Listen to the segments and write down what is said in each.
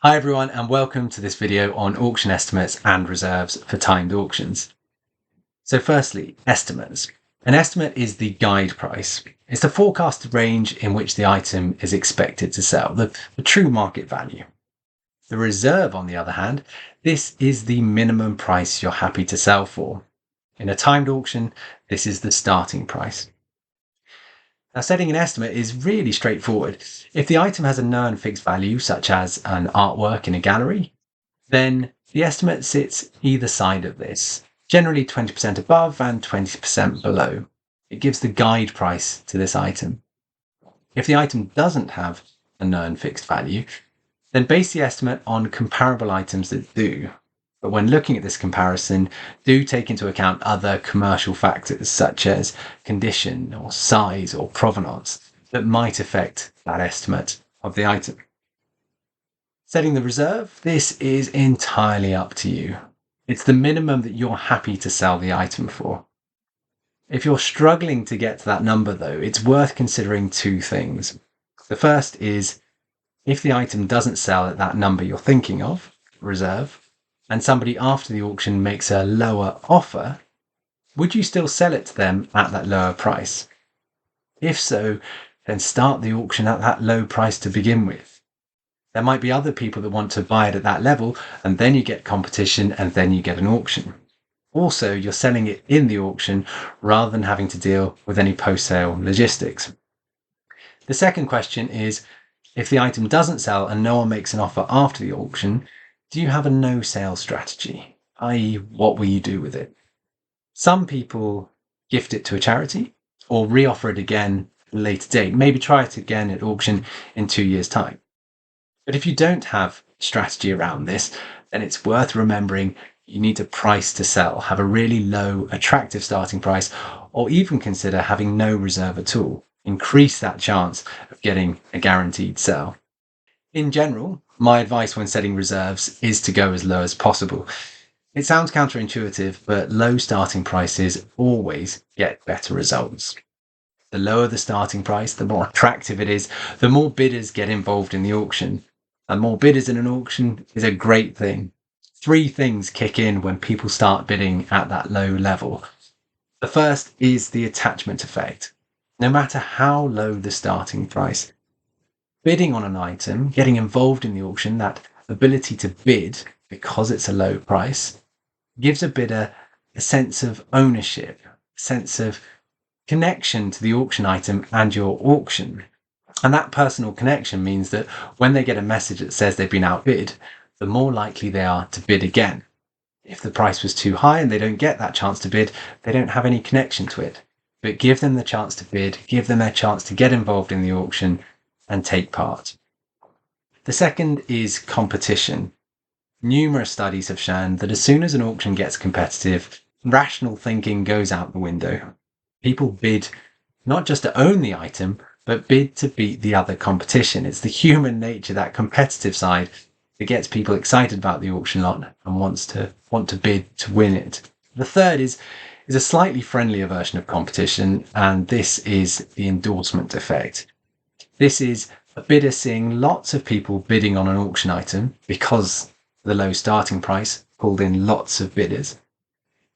Hi everyone, and welcome to this video on auction estimates and reserves for timed auctions. So firstly, estimates. An estimate is the guide price. It's the forecasted range in which the item is expected to sell, the true market value. The reserve, on the other hand, this is the minimum price you're happy to sell for. In a timed auction, this is the starting price. Now, setting an estimate is really straightforward. If the item has a known fixed value, such as an artwork in a gallery, then the estimate sits either side of this, generally 20% above and 20% below. It gives the guide price to this item. If the item doesn't have a known fixed value, then base the estimate on comparable items that do. But when looking at this comparison, do take into account other commercial factors such as condition or size or provenance that might affect that estimate of the item. Setting the reserve, this is entirely up to you. It's the minimum that you're happy to sell the item for. If you're struggling to get to that number though, it's worth considering two things. The first is if the item doesn't sell at that number you're thinking of, reserve, and somebody after the auction makes a lower offer, would you still sell it to them at that lower price? If so, then start the auction at that low price to begin with. There might be other people that want to buy it at that level, and then you get competition and then you get an auction. Also, you're selling it in the auction rather than having to deal with any post-sale logistics. The second question is, if the item doesn't sell and no one makes an offer after the auction, do you have a no-sale strategy? i.e., what will you do with it? Some people gift it to a charity or reoffer it again at a later date, maybe try it again at auction in 2 years' time. But if you don't have a strategy around this, then it's worth remembering you need to price to sell, have a really low, attractive starting price, or even consider having no reserve at all. Increase that chance of getting a guaranteed sell. In general, my advice when setting reserves is to go as low as possible. It sounds counterintuitive, but low starting prices always get better results. The lower the starting price, the more attractive it is, the more bidders get involved in the auction. And more bidders in an auction is a great thing. 3 things kick in when people start bidding at that low level. The first is the attachment effect. No matter how low the starting price, bidding on an item, getting involved in the auction, that ability to bid because it's a low price, gives a bidder a sense of ownership, a sense of connection to the auction item and your auction. And that personal connection means that when they get a message that says they've been outbid, the more likely they are to bid again. If the price was too high and they don't get that chance to bid, they don't have any connection to it. But give them the chance to bid, give them a chance to get involved in the auction and take part. The second is competition. Numerous studies have shown that as soon as an auction gets competitive, rational thinking goes out the window. People bid not just to own the item, but bid to beat the other competition. It's the human nature, that competitive side, that gets people excited about the auction lot and want to bid to win it. The third is a slightly friendlier version of competition, and this is the endorsement effect. This is a bidder seeing lots of people bidding on an auction item because the low starting price pulled in lots of bidders.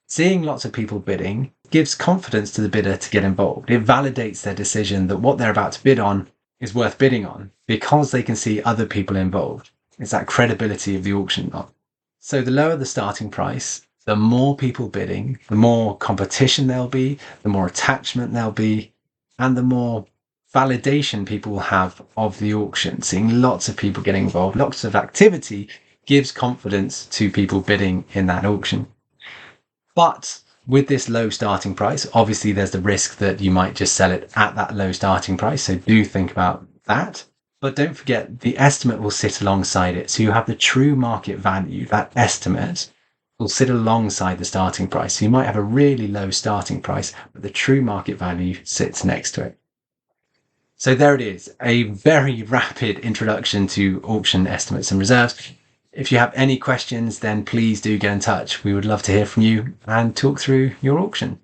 Seeing lots of people bidding gives confidence to the bidder to get involved. It validates their decision that what they're about to bid on is worth bidding on because they can see other people involved. It's that credibility of the auction lot. So the lower the starting price, the more people bidding, the more competition there'll be, the more attachment there'll be, and the more validation people will have of the auction. Seeing lots of people getting involved, lots of activity gives confidence to people bidding in that auction. But with this low starting price, obviously there's the risk that you might just sell it at that low starting price. So do think about that. But don't forget, the estimate will sit alongside it. So you have the true market value. That estimate will sit alongside the starting price. So you might have a really low starting price, but the true market value sits next to it. So there it is, a very rapid introduction to auction estimates and reserves. If you have any questions, then please do get in touch. We would love to hear from you and talk through your auction.